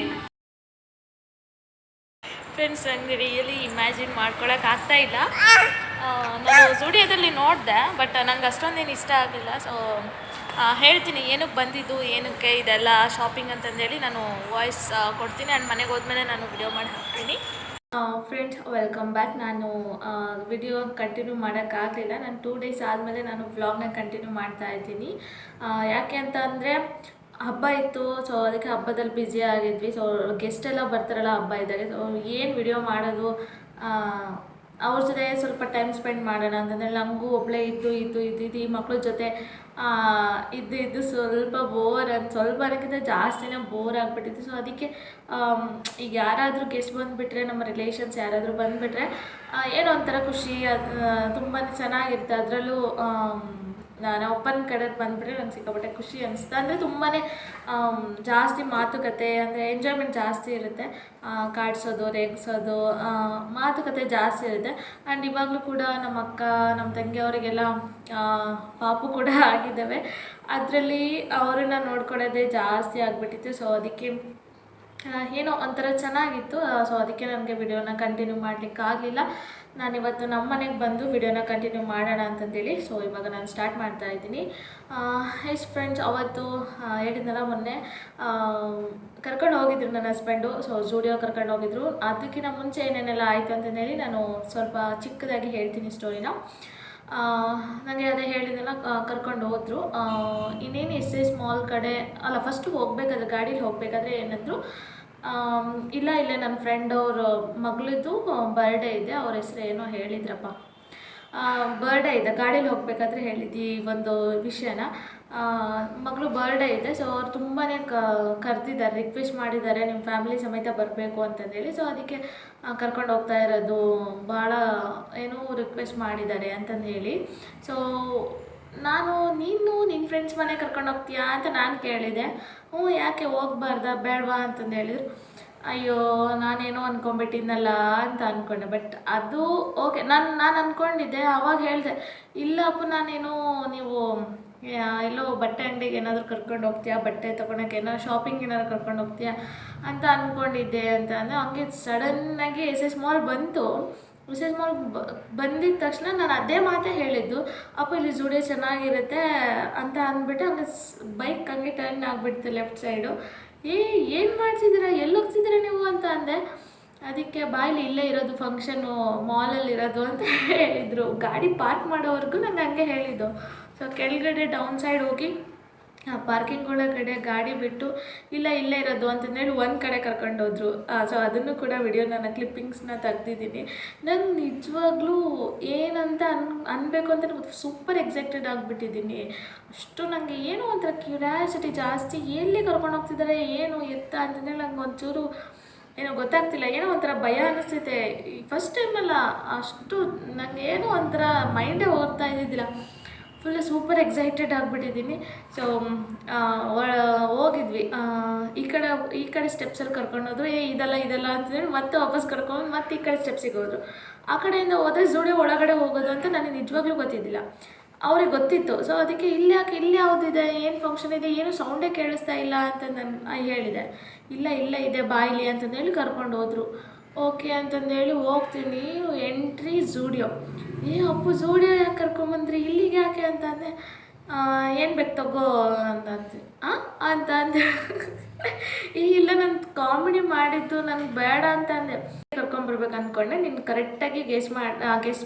Friends, ನನಗೆ ರಿಯಲಿ ಇಮ್ಯಾಜಿನ್ ಮಾಡ್ಕೊಳಕ್ಕೆ ಆಗ್ತಾ ಇಲ್ಲ. ನಾನು ಸ್ಟುಡಿಯೋದಲ್ಲಿ ನೋಡಿದೆ, ಬಟ್ ನಂಗೆ ಅಷ್ಟೊಂದೇನು ಇಷ್ಟ ಆಗಲಿಲ್ಲ. ಸೊ ಹೇಳ್ತೀನಿ ಏನಕ್ಕೆ ಬಂದಿದ್ದು, ಏನಕ್ಕೆ ಇದೆಲ್ಲ ಶಾಪಿಂಗ್ ಅಂತಂದೇಳಿ ನಾನು ವಾಯ್ಸ್ ಕೊಡ್ತೀನಿ. ಆ್ಯಂಡ್ ಮನೆಗೆ ಹೋದ್ಮೇಲೆ ನಾನು ವಿಡಿಯೋ ಮಾಡಿ ಹಾಕ್ತೀನಿ. Friends, welcome back. ನಾನು ವಿಡಿಯೋ ಕಂಟಿನ್ಯೂ ಮಾಡೋಕ್ಕಾಗಲಿಲ್ಲ. ನಾನು 2 ಡೇಸ್ ಆದಮೇಲೆ ನಾನು ವ್ಲಾಗ್ನ ಕಂಟಿನ್ಯೂ ಮಾಡ್ತಾ ಇದ್ದೀನಿ. ಯಾಕೆ ಅಂತ ಅಂದರೆ ಹಬ್ಬ ಇತ್ತು. ಸೊ ಅದಕ್ಕೆ ಹಬ್ಬದಲ್ಲಿ ಬ್ಯುಸಿ ಆಗಿದ್ವಿ. ಸೊ ಗೆಸ್ಟ್ ಎಲ್ಲ ಬರ್ತಾರಲ್ಲ ಹಬ್ಬ ಇದ್ದಾಗ. ಸೊ ಏನು ವಿಡಿಯೋ ಮಾಡೋದು, ಅವ್ರ ಜೊತೆ ಸ್ವಲ್ಪ ಟೈಮ್ ಸ್ಪೆಂಡ್ ಮಾಡೋಣ ಅಂತಂದರೆ ನಮಗೂ ಒಬ್ಬಳೇ ಇದ್ದು ಈ ಮಕ್ಳ ಜೊತೆ ಇದ್ದು ಸ್ವಲ್ಪ ಅನ್ನೋಕ್ಕಿಂತ ಜಾಸ್ತಿನೇ ಬೋರ್ ಆಗಿಬಿಟ್ಟಿತ್ತು. ಸೊ ಅದಕ್ಕೆ ಈಗ ಯಾರಾದರೂ ಗೆಸ್ಟ್ ಬಂದುಬಿಟ್ರೆ, ನಮ್ಮ ರಿಲೇಷನ್ಸ್ ಯಾರಾದರೂ ಬಂದುಬಿಟ್ರೆ ಏನೋ ಒಂಥರ ಖುಷಿ, ತುಂಬಾ ಚೆನ್ನಾಗಿರುತ್ತೆ. ಅದರಲ್ಲೂ ನಾನು ಅಪ್ಪನ ಕಡೆ ಬಂದುಬಿಟ್ರೆ ನಂಗೆ ಸಿಕ್ಕಾಪಟ್ಟೆ ಖುಷಿ ಅನಿಸ್ತು. ಅಂದರೆ ತುಂಬಾ ಜಾಸ್ತಿ ಮಾತುಕತೆ, ಅಂದರೆ ಎಂಜಾಯ್ಮೆಂಟ್ ಜಾಸ್ತಿ ಇರುತ್ತೆ. ಕಾಡ್ಸೋದು, ರೇಗಿಸೋದು, ಮಾತುಕತೆ ಜಾಸ್ತಿ ಇರುತ್ತೆ. ಆ್ಯಂಡ್ ಇವಾಗಲೂ ಕೂಡ ನಮ್ಮ ಅಕ್ಕ, ನಮ್ಮ ತಂಗಿಯವರಿಗೆಲ್ಲ ಪಾಪು ಕೂಡ ಆಗಿದ್ದಾವೆ. ಅದರಲ್ಲಿ ಅವರನ್ನು ನೋಡ್ಕೊಳ್ಳೋದೇ ಜಾಸ್ತಿ ಆಗಿಬಿಟ್ಟಿತ್ತು. ಸೊ ಅದಕ್ಕೆ ಏನೋ ಒಂಥರ ಚೆನ್ನಾಗಿತ್ತು. ಸೊ ಅದಕ್ಕೆ ನನಗೆ ವಿಡಿಯೋನ ಕಂಟಿನ್ಯೂ ಮಾಡಲಿಕ್ಕಾಗಲಿಲ್ಲ. ನಾನಿವತ್ತು ನಮ್ಮ ಮನೆಗೆ ಬಂದು ವಿಡಿಯೋನ ಕಂಟಿನ್ಯೂ ಮಾಡೋಣ ಅಂತಂದೇಳಿ ಸೊ ಇವಾಗ ನಾನು ಸ್ಟಾರ್ಟ್ ಮಾಡ್ತಾ ಇದ್ದೀನಿ. ಎಸ್ ಫ್ರೆಂಡ್ಸ್, ಅವತ್ತು ಹೇಳಿದ್ನಲ್ಲ ಮೊನ್ನೆ ಕರ್ಕೊಂಡು ಹೋಗಿದ್ರು ನನ್ನ ಹಸ್ಬೆಂಡು. ಸೊ ಜೂಡಿಯೋ ಕರ್ಕೊಂಡು ಹೋಗಿದ್ರು. ಅದಕ್ಕಿಂತ ಮುಂಚೆ ಏನೇನೆಲ್ಲ ಆಯಿತು ಅಂತಂದೇಳಿ ನಾನು ಸ್ವಲ್ಪ ಚಿಕ್ಕದಾಗಿ ಹೇಳ್ತೀನಿ ಸ್ಟೋರಿನ. ನನಗೆ ಅದೇ ಹೇಳಿದ್ನಲ್ಲ, ಕರ್ಕೊಂಡು ಹೋದರು. ಇನ್ನೇನು SS ಮಾಲ್ ಕಡೆ ಅಲ್ಲ, ಫಸ್ಟು ಹೋಗಬೇಕಾದ್ರೆ ಗಾಡೀಲಿ ಹೋಗಬೇಕಾದ್ರೆ ಏನಂದರು, ಇಲ್ಲ ಇಲ್ಲೇ ನನ್ನ ಫ್ರೆಂಡ್ ಅವ್ರ ಮಗಳದ್ದು ಬರ್ಡೇ ಇದೆ, ಅವ್ರ ಹೆಸ್ರು ಏನೋ ಹೇಳಿದ್ರಪ್ಪ, ಬರ್ಡೇ ಇದೆ, ಗಾಡೀಲಿ ಹೋಗಬೇಕಾದ್ರೆ ಹೇಳಿದ್ದು ಒಂದು ವಿಷಯನ. ಮಗಳು ಬರ್ಡೇ ಇದೆ, ಸೊ ಅವ್ರು ತುಂಬಾ ಕರೆದಿದ್ದಾರೆ, ರಿಕ್ವೆಸ್ಟ್ ಮಾಡಿದ್ದಾರೆ ನಿಮ್ಮ ಫ್ಯಾಮಿಲಿ ಸಮೇತ ಬರಬೇಕು ಅಂತಂದೇಳಿ. ಸೊ ಅದಕ್ಕೆ ಕರ್ಕೊಂಡು ಹೋಗ್ತಾ ಇರೋದು, ಭಾಳ ಏನೋ ರಿಕ್ವೆಸ್ಟ್ ಮಾಡಿದ್ದಾರೆ ಅಂತಂದು ಹೇಳಿ. ಸೊ ನೀನು ನಿನ್ನ ಫ್ರೆಂಡ್ಸ್ ಮನೆ ಕರ್ಕೊಂಡು ಹೋಗ್ತೀಯಾ ಅಂತ ನಾನು ಕೇಳಿದೆ. ಯಾಕೆ ಹೋಗ್ಬಾರ್ದಾ, ಬೇಡವಾ ಅಂತಂದು ಹೇಳಿದ್ರು. ಅಯ್ಯೋ, ನಾನೇನೋ ಅಂದ್ಕೊಂಬಿಟ್ಟಿದ್ನಲ್ಲ ಅಂತ ಅಂದ್ಕೊಂಡೆ. ಬಟ್ ಅದು ಓಕೆ, ನಾನು ಅಂದ್ಕೊಂಡಿದ್ದೆ. ಆವಾಗ ಹೇಳಿದೆ, ಇಲ್ಲಪ್ಪ ನಾನೇನೋ ನೀವು ಎಲ್ಲೋ ಬಟ್ಟೆ ಅಂಗಡಿಗೆ ಏನಾದರೂ ಕರ್ಕೊಂಡು ಹೋಗ್ತೀಯಾ, ಬಟ್ಟೆ ತೊಗೊಳಕ್ಕೆ ಏನಾದ್ರು ಶಾಪಿಂಗ್ ಏನಾದ್ರು ಕರ್ಕೊಂಡು ಹೋಗ್ತೀಯಾ ಅಂತ ಅಂದ್ಕೊಂಡಿದ್ದೆ ಅಂತ ಅಂದರೆ, ಹಂಗೆ ಸಡನ್ನಾಗಿ SS ಮಾಲ್ ಬಂತು. SS ಮಾಲ್ ಬಂದಿದ್ದ ತಕ್ಷಣ ನಾನು ಅದೇ ಮಾತೇ ಹೇಳಿದ್ದು, ಅಪ್ಪ ಇಲ್ಲಿ ಜುಡಿಯೋ ಚೆನ್ನಾಗಿರುತ್ತೆ ಅಂತ ಅಂದ್ಬಿಟ್ಟು ಹಂಗೆ ಬೈಕ್ ಹಂಗೆ ಟರ್ನ್ ಆಗಿಬಿಡ್ತು ಲೆಫ್ಟ್ ಸೈಡು. ಏನು ಮಾಡ್ತಿದ್ದೀರಾ, ಎಲ್ಲಿ ಹೋಗ್ತಿದ್ದೀರಾ ನೀವು ಅಂತ ಅಂದೆ. ಅದಕ್ಕೆ ಬಾಯಲ್ಲಿ ಇಲ್ಲೇ ಇರೋದು, ಫಂಕ್ಷನು ಮಾಲಲ್ಲಿ ಇರೋದು ಅಂತ ಹೇಳಿದರು. ಗಾಡಿ ಪಾರ್ಕ್ ಮಾಡೋವರೆಗೂ ನಾನು ಹಂಗೆ ಹೇಳಿದ್ದು. ಸೊ ಕೆಳಗಡೆ ಡೌನ್ ಸೈಡ್ ಹೋಗಿ ಪಾರ್ಕಿಂಗ್ ಒಳಗಡೆ ಗಾಡಿ ಬಿಟ್ಟು ಇಲ್ಲೇ ಇರೋದು ಅಂತಂದೇಳಿ ಒಂದು ಕಡೆ ಕರ್ಕೊಂಡೋದ್ರು. ಸೊ ಅದನ್ನು ಕೂಡ ವಿಡಿಯೋ ನಾನು ಕ್ಲಿಪ್ಪಿಂಗ್ಸ್ನ ತೆಗ್ದಿದ್ದೀನಿ. ನಂಗೆ ನಿಜವಾಗ್ಲೂ ಏನಂತ ಅನ್ಬೇಕು ಅಂತ ಸೂಪರ್ ಎಕ್ಸೈಟೆಡ್ ಆಗಿಬಿಟ್ಟಿದ್ದೀನಿ. ಅಷ್ಟು ನನಗೆ ಏನೋ ಒಂಥರ ಕ್ಯೂರಿಯಾಸಿಟಿ ಜಾಸ್ತಿ, ಎಲ್ಲಿ ಕರ್ಕೊಂಡು ಹೋಗ್ತಿದ್ದಾರೆ, ಏನು ಎತ್ತ ಅಂತಂದೇಳಿ ನಂಗೆ ಒಂಚೂರು ಏನೋ ಗೊತ್ತಾಗ್ತಿಲ್ಲ. ಏನೋ ಒಂಥರ ಭಯ ಅನ್ನಿಸ್ತೈತೆ. ಫಸ್ಟ್ ಟೈಮಲ್ಲ, ಅಷ್ಟು ನನಗೆ ಏನೋ ಒಂಥರ ಮೈಂಡೇ ಹೋಗ್ತಾ ಇದ್ದಿದ್ದಿಲ್ಲ. ಫುಲ್ ಸೂಪರ್ ಎಕ್ಸೈಟೆಡ್ ಆಗಿಬಿಟ್ಟಿದ್ದೀನಿ. ಸೊ ಹೋಗಿದ್ವಿ. ಈ ಕಡೆ ಸ್ಟೆಪ್ಸಲ್ಲಿ ಕರ್ಕೊಂಡೋದ್ರು. ಇದಲ್ಲ ಅಂತಂದೇಳಿ ಮತ್ತೆ ವಾಪಸ್ ಕರ್ಕೊಂಡು ಮತ್ತೆ ಈ ಕಡೆ ಸ್ಟೆಪ್ಸಿಗೆ ಹೋದರು. ಆ ಕಡೆಯಿಂದ ಹೋದರೆ ಜುಡಿಯೋ ಒಳಗಡೆ ಹೋಗೋದು ಅಂತ ನನಗೆ ನಿಜವಾಗ್ಲೂ ಗೊತ್ತಿದ್ದಿಲ್ಲ. ಅವ್ರಿಗೆ ಗೊತ್ತಿತ್ತು. ಸೊ ಅದಕ್ಕೆ ಇಲ್ಲಿ ಯಾವುದಿದೆ, ಏನು ಫಂಕ್ಷನ್ ಇದೆ, ಏನು ಸೌಂಡೇ ಕೇಳಿಸ್ತಾ ಇಲ್ಲ ಅಂತ ನಾನು ಹೇಳಿದೆ. ಇಲ್ಲ ಇದೆ ಬಾಯಿಲಿ ಅಂತಂದೇಳಿ ಕರ್ಕೊಂಡು ಹೋದರು. ಓಕೆ ಅಂತಂದೇಳಿ ಹೋಗ್ತೀನಿ. ಎಂಟ್ರಿ ಜೂಡಿಯೋ. ಅಪ್ಪು ಜೂಡಿಯೋ ಯಾಕೆ ಕರ್ಕೊಂಬಂದ್ರಿ, ಇಲ್ಲಿಗೆ ಯಾಕೆ ಅಂತಂದೆ. ಏನು ಬೇಕು ತಗೋ ಅಂತ ಅಂದೆ. ಇಲ್ಲ, ನಾನು ಕಾಮಿಡಿ ಮಾಡಿದ್ದು, ನನಗೆ ಬೇಡ ಅಂತಂದೆ. ಕರ್ಕೊಂಬರ್ಬೇಕು ಅಂದ್ಕೊಂಡೆ. ನೀನು ಕರೆಕ್ಟಾಗಿ ಗೆಸ್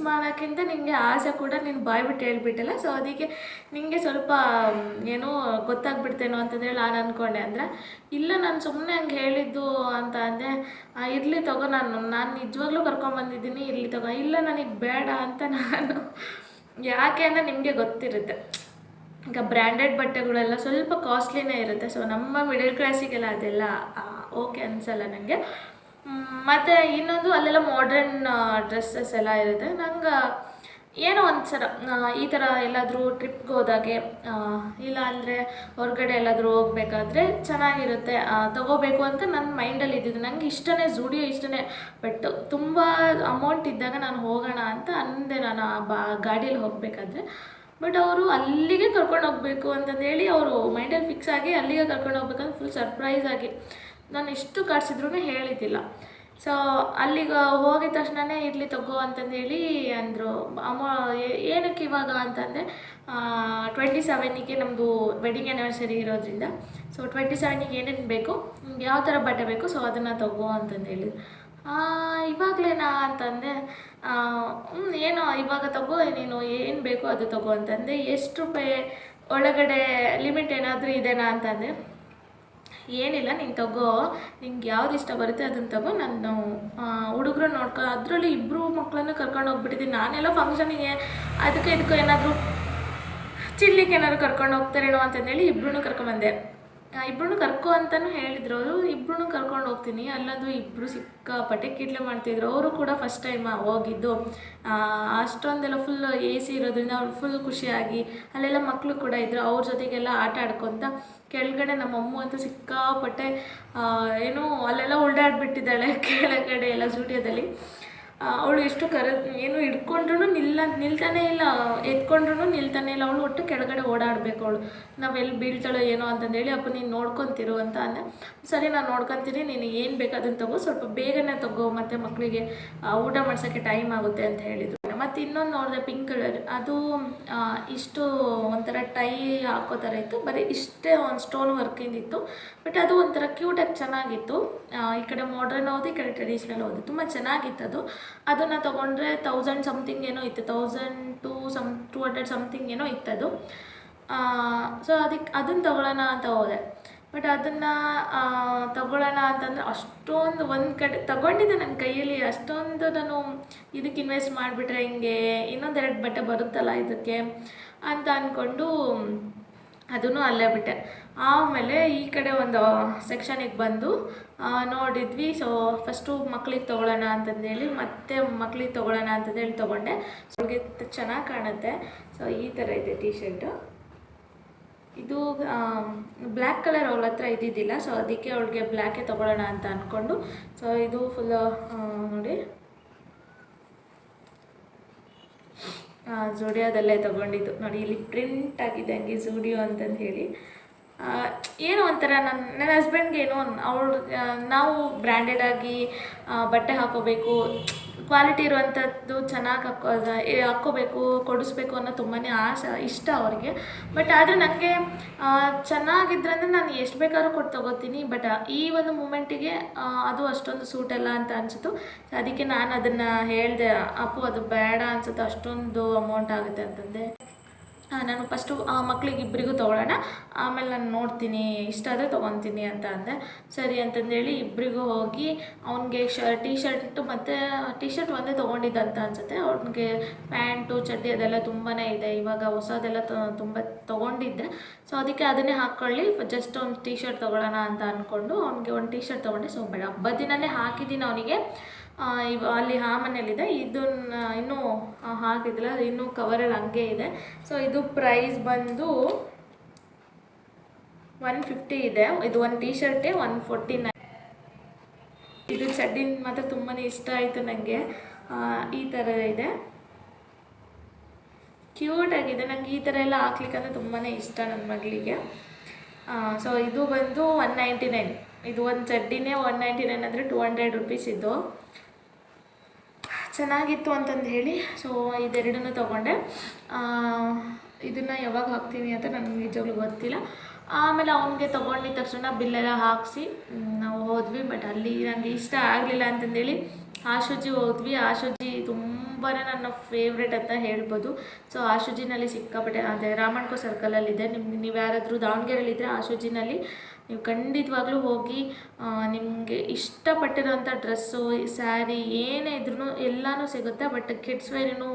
ಮಾಡೋಕ್ಕಿಂತ ನಿನಗೆ ಆಸೆ ಕೂಡ ನೀನು ಬಾಯ್ಬಿಟ್ಟು ಹೇಳ್ಬಿಟ್ಟಲ್ಲ. ಸೊ ಅದಕ್ಕೆ ನಿನಗೆ ಸ್ವಲ್ಪ ಏನೋ ಗೊತ್ತಾಗ್ಬಿಡ್ತೇನೋ ಅಂತಂದೇಳಿ ನಾನು ಅಂದ್ಕೊಂಡೆ. ಅಂದರೆ ಇಲ್ಲ, ನಾನು ಸುಮ್ಮನೆ ಹಂಗೆ ಹೇಳಿದ್ದು ಅಂತ ಅಂದೆ. ಇರಲಿ ತಗೋ, ನಾನು ನಿಜವಾಗ್ಲೂ ಕರ್ಕೊಂಬಂದಿದ್ದೀನಿ, ಇರಲಿ ತಗೋ. ಇಲ್ಲ, ನನಗೆ ಬೇಡ ಅಂತ ನಾನು. ಯಾಕೆ ಅಂದರೆ ನಿಮಗೆ ಗೊತ್ತಿರುತ್ತೆ, ಈಗ ಬ್ರ್ಯಾಂಡೆಡ್ ಬಟ್ಟೆಗಳೆಲ್ಲ ಸ್ವಲ್ಪ ಕಾಸ್ಟ್ಲಿನೇ ಇರುತ್ತೆ. ಸೊ ನಮ್ಮ ಮಿಡಲ್ ಕ್ಲಾಸಿಗೆಲ್ಲ ಅದೆಲ್ಲ ಓಕೆ ಅನಿಸಲ್ಲ ನನಗೆ. ಮತ್ತು ಇನ್ನೊಂದು ಅಲ್ಲೆಲ್ಲ ಮಾಡ್ರನ್ ಡ್ರೆಸ್ಸಸ್ ಎಲ್ಲ ಇರುತ್ತೆ. ನಂಗೆ ಏನೋ ಒಂಥರ ಈ ಥರ ಎಲ್ಲಾದರೂ ಟ್ರಿಪ್ಗೆ ಹೋದಾಗೆ, ಇಲ್ಲ ಅಂದರೆ ಹೊರಗಡೆ ಎಲ್ಲಾದರೂ ಹೋಗ್ಬೇಕಾದ್ರೆ ಚೆನ್ನಾಗಿರುತ್ತೆ, ತೊಗೋಬೇಕು ಅಂತ ನನ್ನ ಮೈಂಡಲ್ಲಿ ಇದ್ದಿದ್ದು. ನನಗೆ ಇಷ್ಟನೇ, ಜೂಡಿಯೋ ಇಷ್ಟನೇ. ಬಟ್ ತುಂಬ ಅಮೌಂಟ್ ಇದ್ದಾಗ ನಾನು ಹೋಗೋಣ ಅಂತ ಅಂದೆ ನಾನು ಗಾಡಿಯಲ್ಲಿ ಹೋಗಬೇಕಾದ್ರೆ. ಬಟ್ ಅವರು ಅಲ್ಲಿಗೆ ಕರ್ಕೊಂಡು ಹೋಗಬೇಕು ಅಂತಂದೇಳಿ ಅವರು ಮೈಂಡಲ್ಲಿ ಫಿಕ್ಸ್ ಆಗಿ ಅಲ್ಲಿಗೆ ಕರ್ಕೊಂಡು ಹೋಗ್ಬೇಕಂತ ಫುಲ್ ಸರ್ಪ್ರೈಸ್ ಆಗಿ ನಾನು ಎಷ್ಟು ಕಾಡ್ಸಿದ್ರೂ ಹೇಳಿದ್ದಿಲ್ಲ. ಸೊ ಅಲ್ಲಿಗೆ ಹೋಗಿದ ತಕ್ಷಣವೇ ಇರಲಿ ತಗೋ ಅಂತಂದೇಳಿ ಅಂದರು. ಏನಕ್ಕೆ ಇವಾಗ ಅಂತಂದೆ, 27ಗೆ ನಮ್ಮದು ವೆಡ್ಡಿಂಗ್ ಆ್ಯನಿವರ್ಸರಿ ಇರೋದ್ರಿಂದ. ಸೊ 27ಗೆ ಏನೇನು ಬೇಕು, ನಿಮ್ಗೆ ಯಾವ ಥರ ಬಟ್ಟೆ ಬೇಕು, ಸೊ ಅದನ್ನು ತಗೋ ಅಂತಂದೇಳಿ. ಇವಾಗಲೇನಾ ಅಂತಂದೆ. ಏನೋ ಇವಾಗ ತಗೋ, ನೀನು ಏನು ಬೇಕೋ ಅದು ತಗೋ ಅಂತಂದೆ. ಎಷ್ಟು ರೂಪಾಯಿ ಒಳಗಡೆ ಲಿಮಿಟ್ ಏನಾದರೂ ಇದೆನಾ ಅಂತಂದೆ. ಏನಿಲ್ಲ, ನೀನು ತಗೋ, ನಿಂಗೆ ಯಾವ್ದು ಇಷ್ಟ ಬರುತ್ತೆ ಅದನ್ನು ತಗೋ, ನಾನು ಹುಡುಗರು ನೋಡ್ಕೊ. ಅದರಲ್ಲಿ 2 ಮಕ್ಕಳನ್ನು ಕರ್ಕೊಂಡು ಹೋಗ್ಬಿಟ್ಟಿದ್ದೀನಿ. ನಾನೆಲ್ಲ ಫಂಕ್ಷನಿಗೆ ಇದಕ್ಕೋ ಏನಾದರೂ ಚಿಲ್ಲಿಗೆ ಏನಾದ್ರು ಕರ್ಕೊಂಡು ಹೋಗ್ತಾರೇನೋ ಅಂತಂದೇಳಿ 2 ಕರ್ಕೊಂಬಂದೆ. ಇಬ್ಬರೂ ಕರ್ಕೊ ಅಂತಲೂ ಹೇಳಿದ್ರು ಅವರು. ಇಬ್ಬರೂ ಕರ್ಕೊಂಡು ಹೋಗ್ತೀನಿ. ಅಲ್ಲದು ಇಬ್ಬರು ಸಿಕ್ಕಾಪಟ್ಟೆ ಕಿಟ್ಲೆ ಮಾಡ್ತಿದ್ರು. ಅವರು ಕೂಡ ಫಸ್ಟ್ ಟೈಮ್ ಹೋಗಿದ್ದು. ಅಷ್ಟೊಂದೆಲ್ಲ ಫುಲ್ ಎ ಸಿ ಇರೋದ್ರಿಂದ ಅವ್ರು ಫುಲ್ ಖುಷಿಯಾಗಿ, ಅಲ್ಲೆಲ್ಲ ಮಕ್ಕಳು ಕೂಡ ಇದ್ದರು, ಅವ್ರ ಜೊತೆಗೆಲ್ಲ ಆಟ ಆಡ್ಕೊತ ಕೆಳಗಡೆ ನಮ್ಮಮ್ಮ ಅಂತೂ ಸಿಕ್ಕಾಪಟ್ಟೆ ಏನೋ ಅಲ್ಲೆಲ್ಲ ಓಡಾಡ್ಬಿಟ್ಟಿದ್ದಾಳೆ ಕೆಳಗಡೆ ಎಲ್ಲ ಸ್ಟುಡಿಯೋದಲ್ಲಿ. ಅವಳು ಎಷ್ಟು ಏನು ಹಿಡ್ಕೊಂಡ್ರೂ ನಿಲ್ತಾನೇ ಇಲ್ಲ, ಎತ್ಕೊಂಡ್ರೂ ನಿಲ್ತಾನೆ ಇಲ್ಲ. ಅವಳು ಒಟ್ಟು ಕೆಳಗಡೆ ಓಡಾಡಬೇಕು ಅವಳು. ನಾವೆಲ್ಲಿ ಬೀಳ್ತಾಳೋ ಏನೋ ಅಂತಂದೇಳಿ, ಅಪ್ಪ ನೀನು ನೋಡ್ಕೊತಿರು ಅಂತ ಅಂದೆ. ಸರಿ ನಾನು ನೋಡ್ಕೊತೀನಿ, ನೀನು ಏನು ಬೇಕು ಅದನ್ನು ತಗೋ, ಸ್ವಲ್ಪ ಬೇಗನೆ ತಗೋ, ಮತ್ತು ಮಕ್ಕಳಿಗೆ ಊಟ ಮಾಡ್ಸೋಕ್ಕೆ ಟೈಮ್ ಆಗುತ್ತೆ ಅಂತ ಹೇಳಿದರು. ಮತ್ತು ಇನ್ನೊಂದು ನೋಡಿದೆ ಪಿಂಕ್ ಕಲರ್, ಅದು ಇಷ್ಟು ಒಂಥರ ಟೈ ಹಾಕೋ ಥರ ಇತ್ತು, ಬರೀ ಇಷ್ಟೇ ಒಂದು ಸ್ಟೋನ್ ವರ್ಕಿಂದಿತ್ತು. ಬಟ್ ಅದು ಒಂಥರ ಕ್ಯೂಟಾಗಿ ಚೆನ್ನಾಗಿತ್ತು. ಈ ಕಡೆ ಮಾಡ್ರನ್ ಹೌದು, ಈ ಕಡೆ ಟ್ರೆಡಿಷ್ನಲ್ ಹೌದು, ತುಂಬ ಚೆನ್ನಾಗಿತ್ತು ಅದು. ಅದನ್ನು ತೊಗೊಂಡ್ರೆ 1000 ಸಮಥಿಂಗ್ ಏನೋ ಇತ್ತು, 1200 ಸಮಥಿಂಗ್ ಏನೋ ಇತ್ತದು. ಸೊ ಅದನ್ನು ತೊಗೊಳ್ಳೋಣ ಅಂತ ಹೋದೆ. ಬಟ್ ಅದನ್ನು ತೊಗೊಳ್ಳೋಣ ಅಂತಂದರೆ ಅಷ್ಟೊಂದು ಒಂದು ಕಡೆ ತೊಗೊಂಡಿದ್ದೆ ನನ್ನ ಕೈಯಲ್ಲಿ, ಅಷ್ಟೊಂದು ನಾನು ಇದಕ್ಕೆ ಇನ್ವೆಸ್ಟ್ ಮಾಡಿಬಿಟ್ರೆ ಹಿಂಗೆ ಇನ್ನೊಂದೆರಡು ಬಟ್ಟೆ ಬರುತ್ತಲ್ಲ ಇದಕ್ಕೆ ಅಂತ ಅಂದ್ಕೊಂಡು ಅದನ್ನು ಅಲ್ಲೇ ಬಿಟ್ಟೆ. ಆಮೇಲೆ ಈ ಕಡೆ ಒಂದು ಸೆಕ್ಷನಿಗೆ ಬಂದು ನೋಡಿದ್ವಿ. ಸೊ ಫಸ್ಟು ಮಕ್ಳಿಗೆ ತೊಗೊಳ್ಳೋಣ ಅಂತಂದೇಳಿ, ಮತ್ತೆ ಮಕ್ಳಿಗೆ ತೊಗೊಳ್ಳೋಣ ಅಂತಂದೇಳಿ ತೊಗೊಂಡೆ. ಸೊ ಅವ್ರಿಗೆ ಚೆನ್ನಾಗಿ ಕಾಣುತ್ತೆ. ಸೊ ಈ ಥರ ಇದೆ ಟೀ ಶರ್ಟು. ಇದು ಬ್ಲ್ಯಾಕ್ ಕಲರ್ ಅವಳ ಹತ್ರ ಇದ್ದಿದ್ದಿಲ್ಲ, ಸೊ ಅದಕ್ಕೆ ಅವಳಿಗೆ ಬ್ಲ್ಯಾಕೇ ತೊಗೊಳ್ಳೋಣ ಅಂತ ಅಂದ್ಕೊಂಡು. ಸೊ ಇದು ಫುಲ್ ನೋಡಿ ಝೂಡಿಯೋದಲ್ಲೇ ತೊಗೊಂಡಿದ್ದು ನೋಡಿ. ಇಲ್ಲಿ ಪ್ರಿಂಟ್ ಆಗಿದೆ ಹಂಗೆ ಝೂಡಿಯೋ ಅಂತಂದು ಹೇಳಿ. ಏನೋ ಒಂಥರ ನನ್ನ ಹಸ್ಬೆಂಡ್ಗೆ ಏನೋ ನಾವು ಬ್ರ್ಯಾಂಡೆಡಾಗಿ ಬಟ್ಟೆ ಹಾಕೋಬೇಕು, ಕ್ವಾಲಿಟಿ ಇರುವಂಥದ್ದು ಚೆನ್ನಾಗಿ ಹಾಕ್ಕೋಬೇಕು, ಕೊಡಿಸ್ಬೇಕು ಅನ್ನೋ ತುಂಬಾ ಇಷ್ಟ ಅವ್ರಿಗೆ. ಬಟ್ ಆದರೆ ನನಗೆ ಚೆನ್ನಾಗಿದ್ರೆ ಅಂದರೆ ನಾನು ಎಷ್ಟು ಬೇಕಾದ್ರೂ ಕೊಟ್ಟು ತೊಗೋತೀನಿ. ಬಟ್ ಈ ಒಂದು ಮೂಮೆಂಟಿಗೆ ಅದು ಅಷ್ಟೊಂದು ಸೂಟಲ್ಲ ಅಂತ ಅನಿಸಿತು. ಅದಕ್ಕೆ ನಾನು ಅದನ್ನು ಹೇಳಿದೆ, ಅಪ್ಪು ಅದು ಬೇಡ ಅನಿಸುತ್ತೆ, ಅಷ್ಟೊಂದು ಅಮೌಂಟ್ ಆಗುತ್ತೆ ಅಂತಂದೆ. ನಾನು ಫಸ್ಟು ಮಕ್ಳಿಗೆ ಇಬ್ಬರಿಗೂ ತೊಗೊಳ್ಳೋಣ, ಆಮೇಲೆ ನಾನು ನೋಡ್ತೀನಿ, ಇಷ್ಟ ಆದರೆ ತೊಗೊತೀನಿ ಅಂತ ಅಂದೆ. ಸರಿ ಅಂತಂದೇಳಿ ಇಬ್ಬರಿಗೂ ಹೋಗಿ ಅವನಿಗೆ ಟೀ ಶರ್ಟು ಮತ್ತು ಟೀ ಶರ್ಟ್ ಒಂದೇ ತೊಗೊಂಡಿದ್ದಂತ ಅನಿಸುತ್ತೆ. ಅವ್ನಿಗೆ ಪ್ಯಾಂಟು ಚಡ್ಡಿ ಅದೆಲ್ಲ ತುಂಬಾ ಇದೆ, ಇವಾಗ ಹೊಸದೆಲ್ಲ ತುಂಬ ತೊಗೊಂಡಿದ್ದೆ. ಸೊ ಅದಕ್ಕೆ ಅದನ್ನೇ ಹಾಕ್ಕೊಳ್ಳಿ, ಜಸ್ಟ್ ಒಂದು ಟೀ ಶರ್ಟ್ ತೊಗೊಳ್ಳೋಣ ಅಂತ ಅಂದ್ಕೊಂಡು ಅವ್ನಿಗೆ ಒಂದು ಟೀ ಶರ್ಟ್ ತೊಗೊಂಡೆ. ಸೊ ಹಬ್ಬದ ದಿನವೇ ಹಾಕಿದ್ದೀನಿ ಅವನಿಗೆ. ಅಲ್ಲಿ ಮನೇಲಿದೆ, ಇದನ್ನು ಇನ್ನೂ ಹಾಕಿದ್ದಿಲ್ಲ, ಅದು ಇನ್ನೂ ಕವರಲ್ಲಿ ಹಂಗೆ ಇದೆ. ಸೊ ಇದು ಪ್ರೈಸ್ ಬಂದು 150 ಇದೆ. ಇದು ಒಂದು ಟೀ ಶರ್ಟೇ 149. ಇದು ಚಡ್ಡಿನ ಮಾತ್ರ ತುಂಬಾ ಇಷ್ಟ ಆಯಿತು ನನಗೆ. ಈ ಥರ ಇದೆ, ಕ್ಯೂಟಾಗಿದೆ. ನನಗೆ ಈ ಥರ ಎಲ್ಲ ಹಾಕ್ಲಿಕ್ಕಂದ್ರೆ ತುಂಬಾ ಇಷ್ಟ ನನ್ನ ಮಗಳಿಗೆ. ಸೊ ಇದು ಬಂದು 199. ಇದು ಒಂದು ಚಡ್ಡಿನೇ 199 ಅಂದರೆ 200 ರುಪೀಸ್ ಇದು. ಚೆನ್ನಾಗಿತ್ತು ಅಂತಂದು ಹೇಳಿ ಸೊ ಇದೆರಡನ್ನೂ ತೊಗೊಂಡೆ. ಇದನ್ನು ಯಾವಾಗ ಹಾಕ್ತೀನಿ ಅಂತ ನನಗೆ ನಿಜವಾಗ್ಲೂ ಗೊತ್ತಿಲ್ಲ. ಆಮೇಲೆ ಅವನಿಗೆ ತೊಗೊಂಡಿದ್ದ ತಕ್ಷಣ ಬಿಲ್ಲೆಲ್ಲ ಹಾಕಿಸಿ ನಾವು ಹೋದ್ವಿ. ಬಟ್ ಅಲ್ಲಿ ನನಗೆ ಇಷ್ಟ ಆಗಲಿಲ್ಲ ಅಂತಂದೇಳಿ ಆಶುಜಿ ಹೋದ್ವಿ. ಆಶುಜಿ ತುಂಬಾ ನನ್ನ ಫೇವ್ರೇಟ್ ಅಂತ ಹೇಳ್ಬೋದು. ಸೊ ಆಶುಜಿನಲ್ಲಿ ಸಿಕ್ಕಾಪಟ್ಟೆ ಅದೇ ರಾಮಣ್ಕೋ ಸರ್ಕಲಲ್ಲಿದೆ. ನೀವು ಯಾರಾದರೂ ದಾವಣಗೆರೆಯಲ್ಲಿದ್ದರೆ ಆಶುಜಿನಲ್ಲಿ ನೀವು ಖಂಡಿತವಾಗ್ಲೂ ಹೋಗಿ ನಿಮಗೆ ಇಷ್ಟಪಟ್ಟಿರೋಂಥ ಡ್ರೆಸ್ಸು, ಸ್ಯಾರಿ ಏನೇ ಇದ್ರೂ ಎಲ್ಲನೂ ಸಿಗುತ್ತೆ. ಬಟ್ ಕಿಡ್ಸ್ ವೇರಿನೂ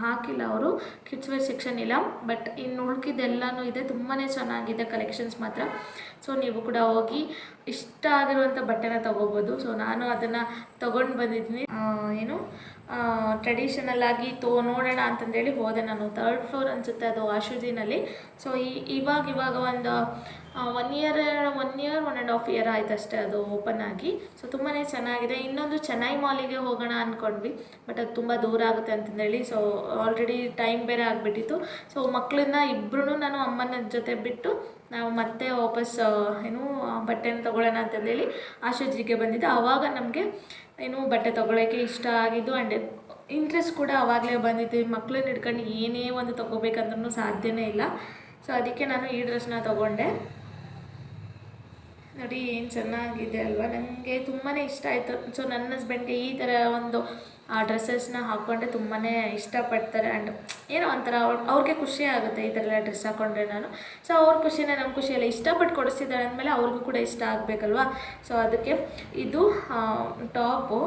ಹಾಕಿಲ್ಲ ಅವರು, ಕಿಡ್ಸ್ ವೇರ್ ಸೆಕ್ಷನ್ ಇಲ್ಲ. ಬಟ್ ಇನ್ನು ಉಳ್ಕಿದ್ದೆಲ್ಲನೂ ಇದೆ, ತುಂಬಾ ಚೆನ್ನಾಗಿದೆ ಕಲೆಕ್ಷನ್ಸ್ ಮಾತ್ರ. ಸೊ ನೀವು ಕೂಡ ಹೋಗಿ ಇಷ್ಟ ಆಗಿರುವಂಥ ಬಟ್ಟೆನ ತೊಗೋಬೋದು. ಸೊ ನಾನು ಅದನ್ನು ತೊಗೊಂಡು ಬಂದಿದ್ದೀನಿ. ಏನು ಟ್ರೆಡಿಷನಲ್ ಆಗಿ ನೋಡೋಣ ಅಂತಂದೇಳಿ ಹೋದೆ ನಾನು. 3rd ಫ್ಲೋರ್ ಅನಿಸುತ್ತೆ ಅದು ಆಶುಜಿನಲ್ಲಿ. ಸೊ ಇವಾಗ ಒಂದು 1 ಇಯರ್ 1.5 ಇಯರ್ ಆಯ್ತು ಅಷ್ಟೇ ಅದು ಓಪನ್ ಆಗಿ. ಸೊ ತುಂಬಾ ಚೆನ್ನಾಗಿದೆ. ಇನ್ನೊಂದು ಚೆನ್ನೈ ಮಾಲಿಗೆ ಹೋಗೋಣ ಅಂದ್ಕೊಂಡ್ವಿ, ಬಟ್ ಅದು ತುಂಬ ದೂರ ಆಗುತ್ತೆ ಅಂತಂದೇಳಿ. ಸೊ ಆಲ್ರೆಡಿ ಟೈಮ್ ಬೇರೆ ಆಗಿಬಿಟ್ಟಿತ್ತು. ಸೊ ಮಕ್ಕಳನ್ನ ಇಬ್ಬರೂ ನಾನು ಅಮ್ಮನ ಜೊತೆ ಬಿಟ್ಟು ನಾವು ಮತ್ತೆ ವಾಪಸ್ ಬಟ್ಟೆನ ತೊಗೊಳ್ಳೋಣ ಅಂತಂದೇಳಿ ಆಶುಜಿಗೆ ಬಂದಿದ್ದು. ಆವಾಗ ನಮಗೆ ಬಟ್ಟೆ ತೊಗೊಳ್ಳೋಕ್ಕೆ ಇಷ್ಟ ಆಗಿದ್ದು ಆ್ಯಂಡ್ ಇಂಟ್ರೆಸ್ಟ್ ಕೂಡ ಆವಾಗಲೇ ಬಂದಿದ್ದು. ಮಕ್ಕಳನ್ನ ಹಿಡ್ಕೊಂಡು ಏನೇ ಒಂದು ತೊಗೋಬೇಕಂದ್ರೂ ಸಾಧ್ಯನೇ ಇಲ್ಲ. ಸೊ ಅದಕ್ಕೆ ನಾನು ಈ ಡ್ರೆಸ್ನ ತೊಗೊಂಡೆ. ನೋಡಿ ಏನು ಚೆನ್ನಾಗಿದೆ ಅಲ್ವಾ, ನನಗೆ ತುಂಬಾ ಇಷ್ಟ ಆಯಿತು. ಸೊ ನನ್ನ ಹಸ್ಬೆಂಡ್ಗೆ ಈ ಥರ ಒಂದು ಡ್ರೆಸ್ಸಸ್ನ ಹಾಕ್ಕೊಂಡ್ರೆ ತುಂಬಾ ಇಷ್ಟಪಡ್ತಾರೆ. ಆ್ಯಂಡ್ ಏನೋ ಒಂಥರ ಅವ್ರಿಗೆ ಖುಷಿ ಆಗುತ್ತೆ ಈ ಥರ ಎಲ್ಲ ಡ್ರೆಸ್ ಹಾಕ್ಕೊಂಡ್ರೆ ನಾನು. ಸೊ ಅವ್ರ ಖುಷಿನೇ ನಮ್ಮ ಖುಷಿಯಲ್ಲ, ಇಷ್ಟಪಟ್ಟು ಕೊಡಿಸ್ತಿದ್ದಾರೆ ಅಂದಮೇಲೆ ಅವ್ರಿಗೂ ಕೂಡ ಇಷ್ಟ ಆಗಬೇಕಲ್ವಾ. ಸೊ ಅದಕ್ಕೆ ಇದು ಟಾಪು.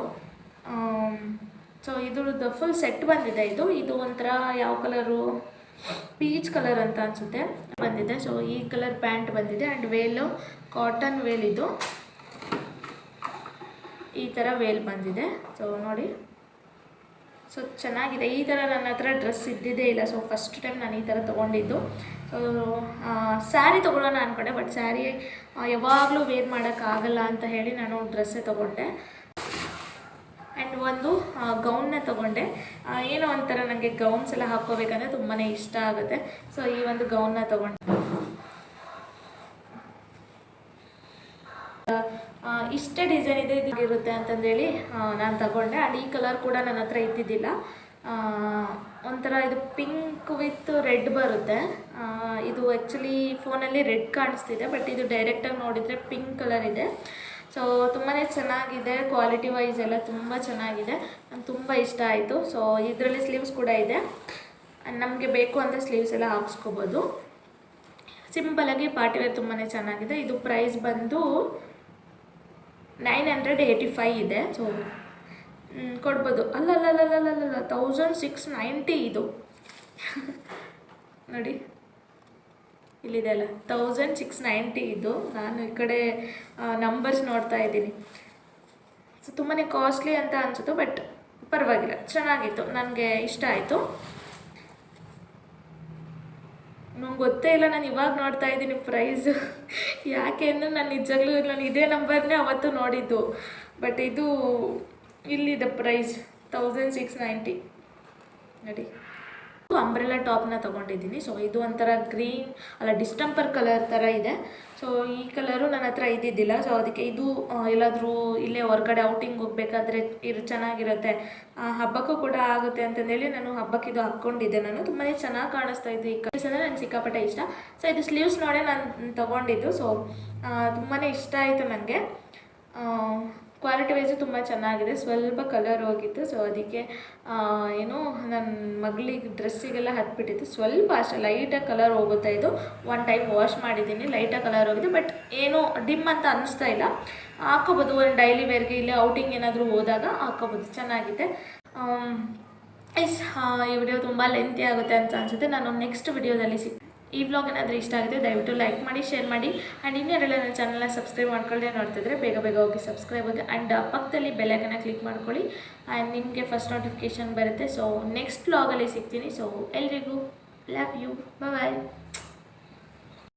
ಸೊ ಇದ್ರದ್ದು ಫುಲ್ ಸೆಟ್ ಬಂದಿದೆ. ಇದು ಒಂಥರ ಯಾವ ಕಲರು ಪೀಚ್ ಕಲರ್ ಅಂತ ಅನಿಸುತ್ತೆ ಬಂದಿದೆ. ಸೊ ಈ ಕಲರ್ ಪ್ಯಾಂಟ್ ಬಂದಿದೆ ಆ್ಯಂಡ್ ವೇಲು ಕಾಟನ್ ವೇಲ್ ಇದು, ಈ ಥರ ವೇಲ್ ಬಂದಿದೆ. ಸೊ ನೋಡಿ, ಸೊ ಚೆನ್ನಾಗಿದೆ. ಈ ಥರ ನನ್ನ ಹತ್ರ ಡ್ರೆಸ್ ಇದ್ದಿದ್ದೇ ಇಲ್ಲ. ಸೊ ಫಸ್ಟ್ ಟೈಮ್ ನಾನು ಈ ಥರ ತೊಗೊಂಡಿದ್ದು. ಸೊ ಸ್ಯಾರಿ ತೊಗೊಳ್ಳೋಣ ಅಂದ್ಕೊಂಡೆ, ಬಟ್ ಸ್ಯಾರಿ ಯಾವಾಗಲೂ ವೇರ್ ಮಾಡೋಕ್ಕಾಗಲ್ಲ ಅಂತ ಹೇಳಿ ನಾನು ಡ್ರೆಸ್ಸೇ ತೊಗೊಂಡೆ. ಆ್ಯಂಡ್ ಒಂದು ಗೌನ್ನ ತೊಗೊಂಡೆ. ಏನೋ ಒಂಥರ ನನಗೆ ಗೌನ್ಸ್ ಎಲ್ಲ ಹಾಕ್ಕೋಬೇಕಂದ್ರೆ ತುಂಬಾ ಇಷ್ಟ ಆಗುತ್ತೆ. ಸೊ ಈ ಒಂದು ಗೌನ್ನ ತೊಗೊಂಡೆ. ಇಷ್ಟೇ ಡಿಸೈನ್ ಇದೆ ಇದಿರುತ್ತೆ ಅಂತಂದೇಳಿ ನಾನು ತಗೊಂಡೆ. ಆ್ಯಂಡ್ ಈ ಕಲರ್ ಕೂಡ ನನ್ನ ಹತ್ರ ಇದ್ದಿದ್ದಿಲ್ಲ. ಒಂಥರ ಇದು ಪಿಂಕ್ ವಿತ್ ರೆಡ್ ಬರುತ್ತೆ. ಇದು ಆ್ಯಕ್ಚುಲಿ ಫೋನಲ್ಲಿ ರೆಡ್ ಕಾಣಿಸ್ತಿದೆ, ಬಟ್ ಇದು ಡೈರೆಕ್ಟಾಗಿ ನೋಡಿದರೆ ಪಿಂಕ್ ಕಲರ್ ಇದೆ. ಸೊ ತುಂಬಾ ಚೆನ್ನಾಗಿದೆ, ಕ್ವಾಲಿಟಿ ವೈಸ್ ಎಲ್ಲ ತುಂಬ ಚೆನ್ನಾಗಿದೆ. ನಂಗೆ ತುಂಬ ಇಷ್ಟ ಆಯಿತು. ಸೊ ಇದರಲ್ಲಿ ಸ್ಲೀವ್ಸ್ ಕೂಡ ಇದೆ. ನಮಗೆ ಬೇಕು ಅಂದರೆ ಸ್ಲೀವ್ಸ್ ಎಲ್ಲ ಹಾಕ್ಸ್ಕೊಬೋದು. ಸಿಂಪಲಾಗಿ ಪಾರ್ಟಿವೇರ್ ತುಂಬಾ ಚೆನ್ನಾಗಿದೆ. ಇದು ಪ್ರೈಸ್ ಬಂದು 985 ಇದೆ. ಸೊ ಕೊಡ್ಬೋದು. ಅಲ್ಲಲ್ಲಲ್ಲಲ್ಲಲ್ಲ 1690 ಇದು ನೋಡಿ, ಇಲ್ಲಿದೆ ಅಲ್ಲ 1690 ಇದು. ನಾನು ಈ ಕಡೆ ನಂಬರ್ಸ್ ನೋಡ್ತಾ ಇದ್ದೀನಿ. ಸೊ ತುಂಬಾ ಕಾಸ್ಟ್ಲಿ ಅಂತ ಅನಿಸುತ್ತೆ, ಬಟ್ ಪರವಾಗಿಲ್ಲ, ಚೆನ್ನಾಗಿತ್ತು, ನನಗೆ ಇಷ್ಟ ಆಯಿತು. ನಂಗೆ ಗೊತ್ತೇ ಇಲ್ಲ, ನಾನು ಇವಾಗ ನೋಡ್ತಾ ಇದ್ದೀನಿ ಪ್ರೈಸು. ಯಾಕೆ ಅಂದರೆ ನಾನು ನಿಜವಾಗ್ಲೂ ನಾನು ಇದೇ ನಂಬರ್ನೇ ಅವತ್ತು ನೋಡಿದ್ದು, ಬಟ್ ಇದು ಇಲ್ಲಿದೆ ಪ್ರೈಸ್ 1690 ನೋಡಿ. ಅಂಬ್ರೆಲಾ ಟಾಪ್ನ ತೊಗೊಂಡಿದ್ದೀನಿ. ಸೊ ಇದು ಒಂಥರ ಗ್ರೀನ್ ಅಲ್ಲ ಡಿಸ್ಟಂಪರ್ ಕಲರ್ ಥರ ಇದೆ. ಸೊ ಈ ಕಲರು ನನ್ನ ಹತ್ರ ಇದ್ದಿದ್ದಿಲ್ಲ. ಸೊ ಅದಕ್ಕೆ ಇದು ಎಲ್ಲಾದರೂ ಇಲ್ಲೇ ಹೊರಗಡೆ ಔಟಿಂಗ್ ಹೋಗ್ಬೇಕಾದ್ರೆ ಚೆನ್ನಾಗಿರುತ್ತೆ, ಹಬ್ಬಕ್ಕೂ ಕೂಡ ಆಗುತ್ತೆ ಅಂತಂದೇಳಿ ನಾನು ಹಬ್ಬಕ್ಕೆ ಇದು ಹಾಕ್ಕೊಂಡಿದ್ದೆ. ನಾನು ತುಂಬಾ ಚೆನ್ನಾಗಿ ಕಾಣಿಸ್ತಾ ಇದ್ದು. ಈ ಕಲರ್ಸ್ ಅಂದರೆ ನನಗೆ ಸಿಕ್ಕಾಪಟ್ಟೆ ಇಷ್ಟ. ಸೊ ಇದು ಸ್ಲೀವ್ಸ್ ನೋಡೇ ನಾನು ತೊಗೊಂಡಿದ್ದು. ಸೊ ತುಂಬಾ ಇಷ್ಟ ಆಯಿತು ನನಗೆ. ಕ್ವಾಲಿಟಿ ವೈಸು ತುಂಬ ಚೆನ್ನಾಗಿದೆ. ಸ್ವಲ್ಪ ಕಲರ್ ಹೋಗಿತ್ತು. ಸೊ ಅದಕ್ಕೆ ಏನು ನನ್ನ ಮಗಳಿಗೆ ಡ್ರೆಸ್ಸಿಗೆಲ್ಲ ಹತ್ಬಿಟ್ಟಿತ್ತು. ಸ್ವಲ್ಪ ಅಷ್ಟೇ ಲೈಟಾಗಿ ಕಲರ್ ಹೋಗುತ್ತೆ. ಇದು ಒನ್ ಟೈಮ್ ವಾಶ್ ಮಾಡಿದ್ದೀನಿ, ಲೈಟಾಗಿ ಕಲರ್ ಹೋಗಿದೆ, ಬಟ್ ಏನೂ ಡಿಮ್ ಅಂತ ಅನ್ನಿಸ್ತಾ ಇಲ್ಲ. ಹಾಕ್ಕೋಬೋದು, ಒಂದು ಡೈಲಿ ವೇರ್ಗೆ ಇಲ್ಲೇ ಔಟಿಂಗ್ ಏನಾದರೂ ಹೋದಾಗ ಹಾಕ್ಕೋಬೋದು, ಚೆನ್ನಾಗಿದೆ. ಈ ವಿಡಿಯೋ ತುಂಬ ಲೆಂತಿ ಆಗುತ್ತೆ ಅಂತ ಅನಿಸುತ್ತೆ. ನಾನು ನೆಕ್ಸ್ಟ್ ವಿಡಿಯೋದಲ್ಲಿ ಈ ವ್ಲಾಗ್ ಏನಾದರೂ ಇಷ್ಟ ಆಗಿದೆ ದಯವಿಟ್ಟು ಲೈಕ್ ಮಾಡಿ, ಶೇರ್ ಮಾಡಿ. ಆ್ಯಂಡ್ ಇನ್ನೇರೆಲ್ಲ ನನ್ನ ಚಾನಲ್ನ ಸಬ್ಸ್ಕ್ರೈಬ್ ಮಾಡ್ಕೊಳ್ಳದೆ ನೋಡ್ತಿದ್ರೆ ಬೇಗ ಬೇಗ ಹೋಗಿ ಸಬ್ಸ್ಕ್ರೈಬ್ ಆಗಿ. ಆ್ಯಂಡ್ ಪಕ್ಕದಲ್ಲಿ ಬೆಲ್ ಐಕನ್ನ ಕ್ಲಿಕ್ ಮಾಡ್ಕೊಳ್ಳಿ. ಆ್ಯಂಡ್ ನಿಮಗೆ ಫಸ್ಟ್ ನೋಟಿಫಿಕೇಷನ್ ಬರುತ್ತೆ. ಸೊ ನೆಕ್ಸ್ಟ್ ವ್ಲಾಗಲ್ಲಿ ಸಿಗ್ತೀನಿ. ಸೊ ಎಲ್ರಿಗೂ ಲವ್ ಯು, ಬಾಯ್.